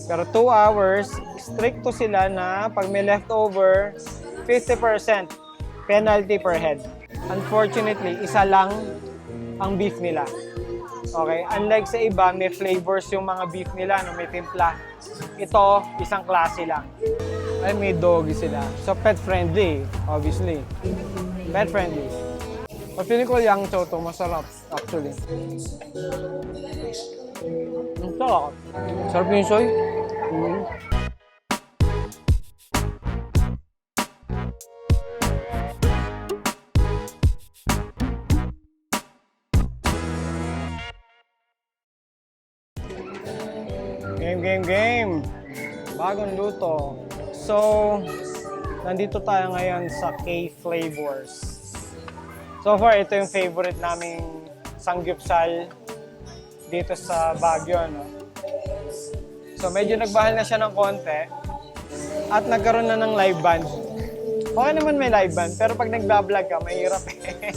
Pero 2 hours, stricto sila na pag may leftover, 50% penalty per head. Unfortunately, isa lang ang beef nila. Okay? Unlike sa iba, may flavors yung mga beef nila, no? May timpla. Ito, isang klase lang. Ay, may doggy sila. So, pet-friendly, obviously. Pet-friendly. But feeling ko yung chow to, masarap, actually. Ang sarap. Sarap yung soy. Game. Bagong luto. So, nandito tayo ngayon sa K-Flavors. So far, ito yung favorite naming sangyupsal dito sa Baguio, no? So, medyo nagbahal na siya ng konti at nagkaroon na ng live band. Okay naman may live band, pero pag nagbablog ka, mahirap eh.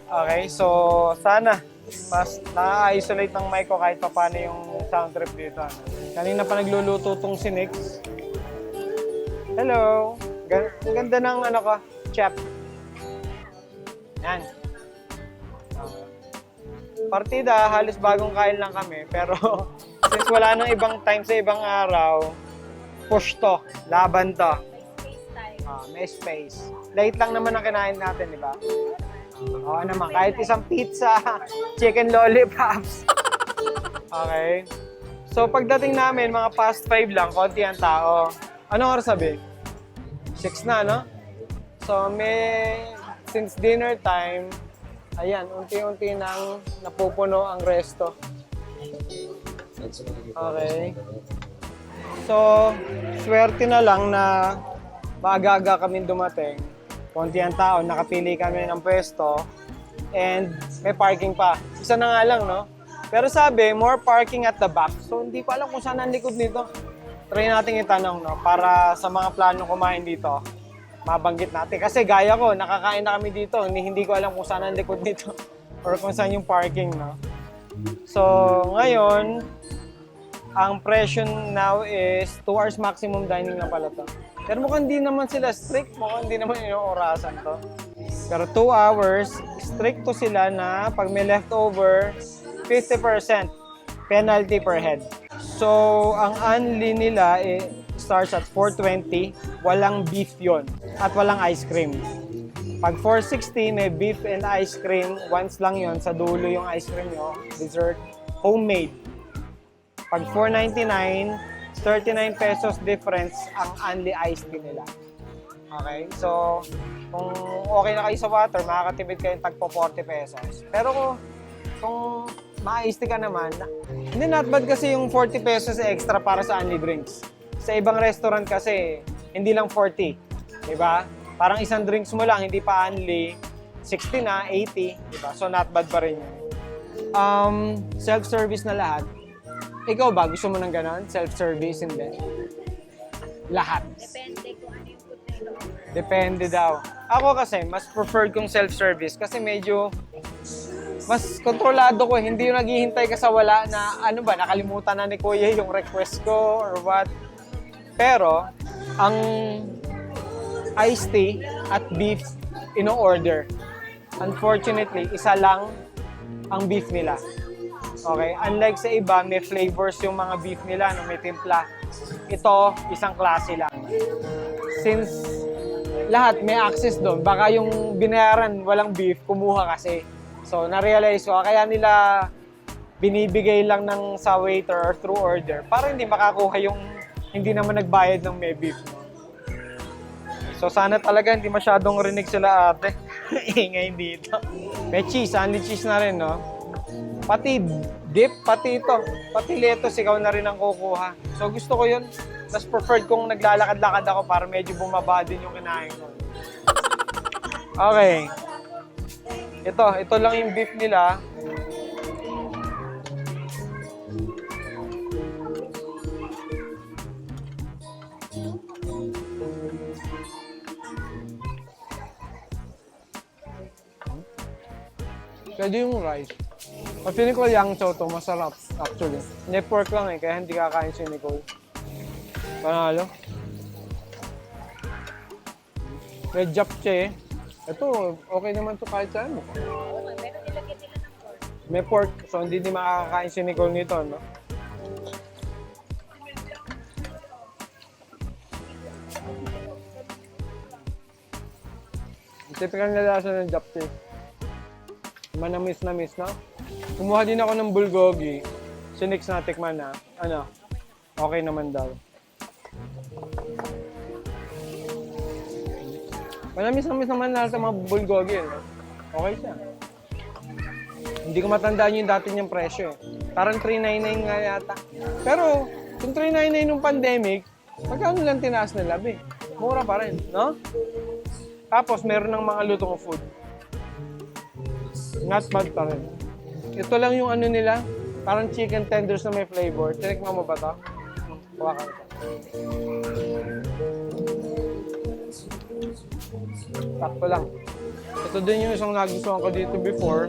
Okay, so sana mas na-isolate ng mic ko kahit pa paano yung sound trip dito. Kanina pa nagluluto tong si Nix. Hello! Ang ganda ng ano ko, chef. Yan. Partida, halos bagong kain lang kami. Pero since wala nang ibang time sa ibang araw, push to, laban to. May space. Late lang naman ang kinain natin, di ba? Oo naman, kahit isang pizza, chicken lollipops. Okay. So pagdating namin, mga past 5 lang, konti ang tao. Anong oras sabi? 6 na, no? So since dinner time, ayan, unti-unti nang napupuno ang resto. Okay. So, swerte na lang na maaga-aga kami dumating. Konti ang tao, nakapili kami ng pwesto, and may parking pa. Isa na nga lang, no? Pero sabi, more parking at the back. So, hindi ko alam kung saan ang likod nito. Try natin itanong, no? Para sa mga planong kumain dito, mabanggit natin. Kasi gaya ko, nakakain na kami dito, hindi ko alam kung saan ang likod nito or kung saan yung parking, no? So, ngayon, ang presyo now is 2 hours maximum dining na pala to. Pero mukhang di naman sila strict, mukhang di naman inoorasan to. Pero 2 hours, stricto sila na pag may leftover, 50% penalty per head. So, ang unli nila starts at 420, walang beef yon at walang ice cream. Pag 460, may beef and ice cream, once lang yon sa dulo yung ice cream nyo, dessert, homemade. Pag 499, 39 pesos difference ang unli iced tea nila. Okay? So, kung okay na kayo sa water, makakatipid kayo tagpo 40 pesos. Pero kung ma-iced tea ka naman, hindi not bad kasi yung 40 pesos extra para sa unli drinks. Sa ibang restaurant kasi, hindi lang 40. Diba? Parang isang drinks mo lang, hindi pa unli. 60 na, 80. Diba? So, not bad pa rin yun. Self-service na lahat. Ikaw ba? Gusto mo ng ganon? Self-service? Hindi. Lahat. Depende kung ano yung food na ito. Depende daw. Ako kasi, mas preferred kong self-service kasi medyo mas kontrolado ko. Hindi yung naghihintay ka sa wala na ano ba, nakalimutan na ni Kuya yung request ko or what. Pero, ang iced tea at beef ino-order. Unfortunately, isa lang ang beef nila. Okay? Unlike sa iba, may flavors yung mga beef nila, no? May timpla. Ito, isang klase lang. Since lahat may access doon, baka yung binayaran walang beef, kumuha kasi. So, na-realize ko, kaya nila binibigay lang ng sa waiter or through order para hindi makakuha yung hindi naman nagbayad ng may beef. No? So, sana talaga hindi masyadong rinig sila ate. Ingay dito. May cheese, only cheese na rin, no? Pati dip, pati ito. Pati lettuce, ikaw na rin ang kukuha. So gusto ko yun. Mas preferred kung naglalakad-lakad ako para medyo bumaba din yung kinain ko. Okay. Ito lang yung beef nila. Pwede yung rice. Feeling ko yang chow to, masarap. Actually. Hindi pork lang eh, kaya hindi kakain si Nicole. Panalo. May japchae. Ito, okay naman to kahit saan. Oo nga, pero nilagyan nila ng pork. May pork, so hindi din makakakain si Nicole nito, no? Typical na lasa ng japchae. Manamis na miss, no? Kumuha din ako ng bulgogi. Si Nix na tikman na. Ano? Okay naman daw. Manamis na miss naman na sa mga bulgogi, no? Okay siya. Hindi ko matandaan yung dati niyang presyo eh. Parang 399 nga yata. Pero, yung 399 nung pandemic, magkano lang tinaas nila, be? Mura pa rin, no? Tapos, meron ng mga lutong food. Not bad pa rin. Ito lang yung ano nila, parang chicken tenders na may flavor. Tinikman mo ba ito? Hawakan ko. Sakto lang. Ito din yung isang nagustuhan ko dito before.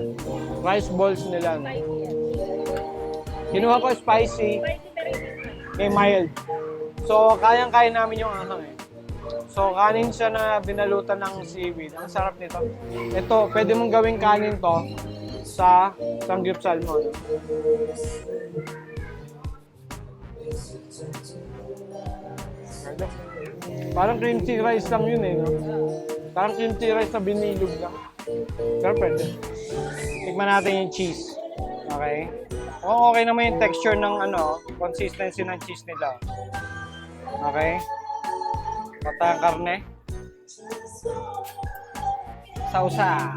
Rice balls nila. No? Spicy yan. Kinuha ko spicy, Spicy pero hindi. may mild. So, kayang-kaya namin yung anghang eh. So, kanin siya na binalutan ng seaweed. Ang sarap nito. Ito, pwede mong gawing kanin to sa samgyupsal mo. No? Parang cream cheese rice lang yun eh. No? Parang cream cheese rice na binilog lang. Pero pwede. Tikman natin yung cheese. Okay? Kung okay naman yung texture ng ano, consistency ng cheese nila. Okay? Pata ang karne. Sausa.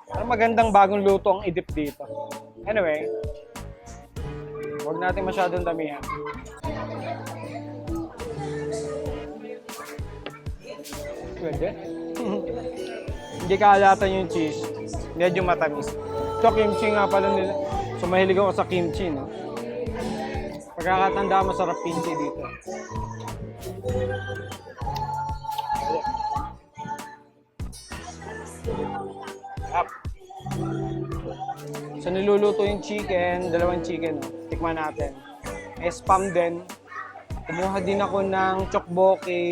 Parang magandang bagong luto ang idip dito. Anyway, huwag natin masyadong damihan. Pwede. Hindi kaalatan yung cheese. Medyo matamis. Ito, kimchi nga pala nila. So, mahilig ako sa kimchi, no? Pagkakatanda, masarap kimchi dito. Up. So, niluluto yung chicken, dalawang chicken, no? Tikman natin. Spam din. Kumuha din ako ng tteokbokki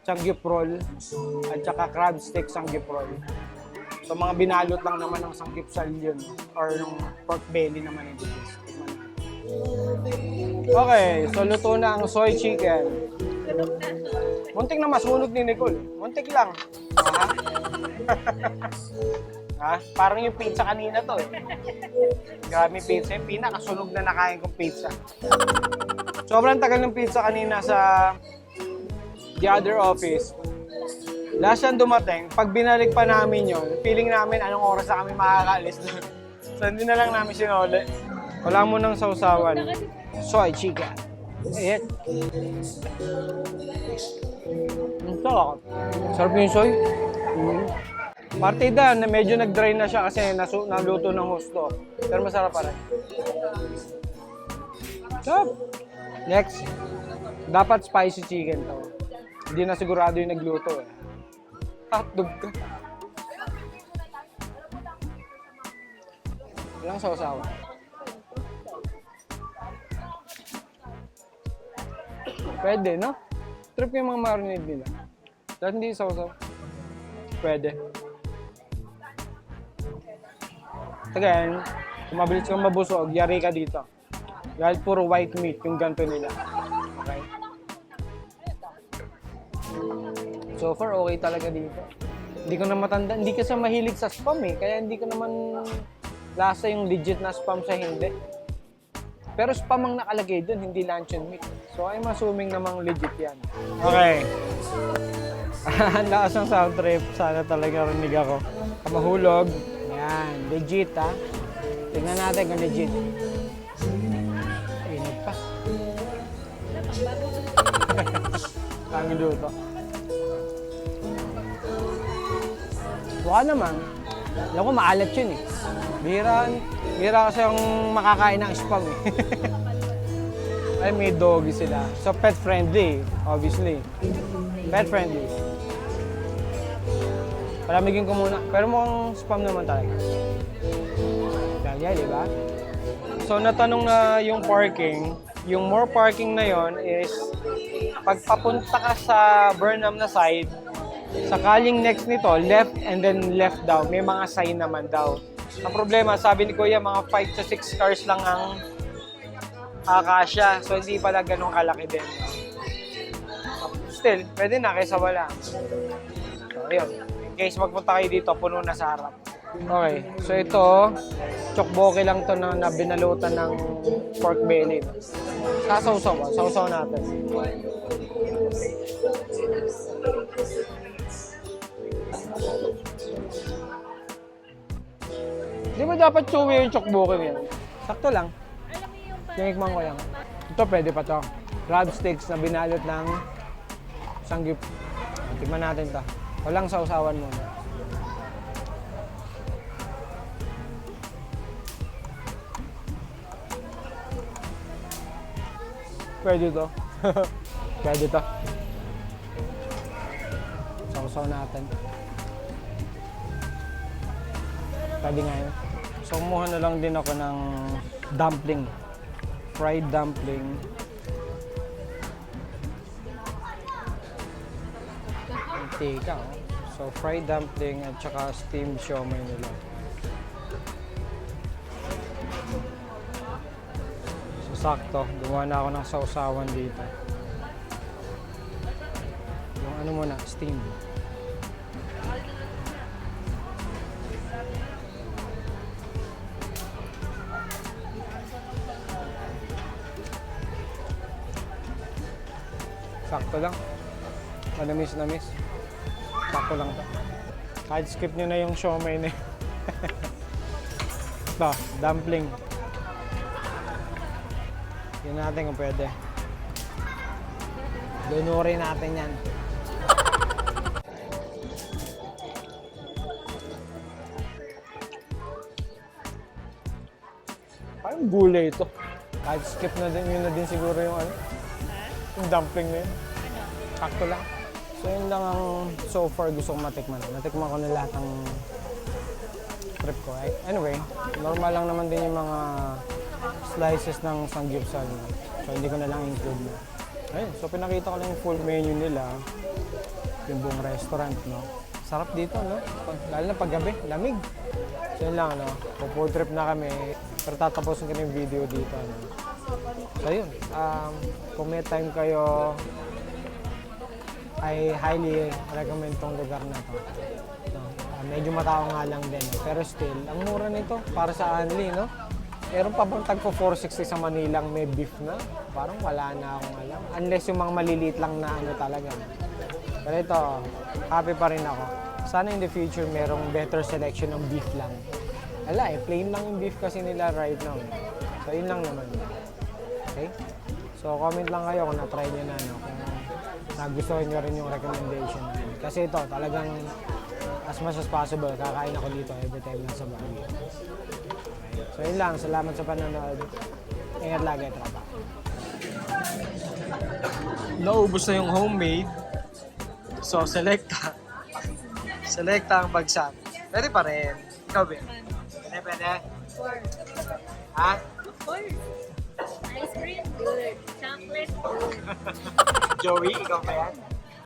sangyuprol at saka crab stick sangyuprol. So mga binalot lang naman ng sangyupsal yun or ng pork belly naman yung dishes. Okay, so luto na ang soy chicken. Muntik na masunog ni Nicole. Muntik lang. Ha? Parang yung pizza kanina to eh. Grabe pizza. Yung pinakasunog na nakain kong pizza. Sobrang tagal ng pizza kanina sa the other office. Last yan dumating, pag binalik pa namin yon, feeling namin anong oras na kami makakaalis doon. So hindi na lang namin sinuli. Wala mo nang sausawan. Soy chicken. Ayan. Ang sarap. Sarap yung soy. Partida, na medyo nag-dry na siya kasi naluto ng husto. Pero masarap pa rin. Sarap. Next. Dapat spicy chicken to. Hindi na sigurado yung nagluto eh. Hotdog ka. Walang sausawa. Pwede, no? Trip yung mga marinade nila. Dahil hindi sausaw. Pwede. Again, kung mabilis kang mabusog, yari ka dito. Dahil puro white meat yung ganito nila. Okay? So far, okay talaga dito. Hindi ko na matanda, hindi kasi mahilig sa spam eh. Kaya hindi ko naman lasa yung legit na spam sa hindi. Pero spam ang nakalagay dun, hindi luncheon meat. So I'm assuming namang legit yan. Okay. Ang lakas ng sound trip. Sana talaga rinig ako. Kamahulog. Yan, legit ha. Tignan natin kung legit. Init pa. Ang luto. Baka naman. Alam ko, maalat yun eh. Bihira kasi yung makakain ng spam eh. Ay, may doggy sila. So, pet friendly, obviously. Pet friendly. Palamigin ko muna. Pero mukhang spam naman talaga. Yan, di ba? So, natanong na yung parking. Yung more parking na yon is pag papunta ka sa Burnham na side, sakaling next nito, left and then left daw. May mga sign naman daw. Ang problema, sabi ni Kuya, mga 5 to 6 cars lang ang akasya. So, hindi pala ganun kalaki din. Still, pwede na kaysa wala. So, yun. In case magpunta kayo dito, puno na sa harap. Okay, so ito, chokboke lang to na binalutan ng pork belly. Sasaw natin. Di ba dapat chewy yung chokboke yan? Sakto lang. Alam mo yung Tinikman ko yan. Ito pwede pa to. Crab sticks na binalot ng sanggip. Tingnan natin to. Walang sausawan muna. Pwede to. Pwede to. Sausaw natin. Pwede nga yun. So, kumuha na lang din ako ng dumpling. Fried dumpling. Mantika, oh. So, fried dumpling at saka steamed siomai nila. So, sakto. Gumawa na ako ng sausawan dito. Yung ano muna, steamed. Sakto lang. Manamis. Sakto lang to. Kahit skip nyo na yung siomai na yun. Ito, dumpling. Yun natin kung pwede. Lunurin natin yan. Parang gulay ito. Kahit skip na din, yun na din siguro yung ano. Yung dumpling na yun. Sakto lang. So yun lang ang so far gusto kong matikman. Natikman ko na lahat ng trip ko. Anyway, normal lang naman din yung mga slices ng samgyeopsal. So hindi ko na lang include na. Ayun, so pinakita ko lang yung full menu nila. Yung buong restaurant, no? Sarap dito, no? Lalo na paggabi, lamig. So yun lang, no? Full trip na kami. Pero tatapusin ko na yung video dito, no? So yun, kung may time kayo, I highly recommend tong lugar na to. No? Medyo matao nga lang din, no? Pero still, ang mura nito para sa Anli, no? Meron pa bang tagpo 460 sa Manilang may beef na? Parang wala na akong alam. Unless yung mga maliliit lang na ano talaga. Pero ito, happy pa rin ako. Sana in the future merong better selection ng beef lang. Wala plain lang yung beef kasi nila right now. So yun lang naman. Okay? So comment lang kayo kung na-try nyo na, no? Kung nagustuhan nyo rin yung recommendation. Kasi ito, talagang as much as possible, kakain ako dito every time nasa Baguio. So yun lang, salamat sa panonood. Ingat lagi, tropa. Naubos na yung homemade. So, selecta ang bagsak. Pwede pa rin. Ikaw, Ben? Pwede? Ha? Of course. Ice cream, good. Chocolate, good. Joey, ikaw ba yan?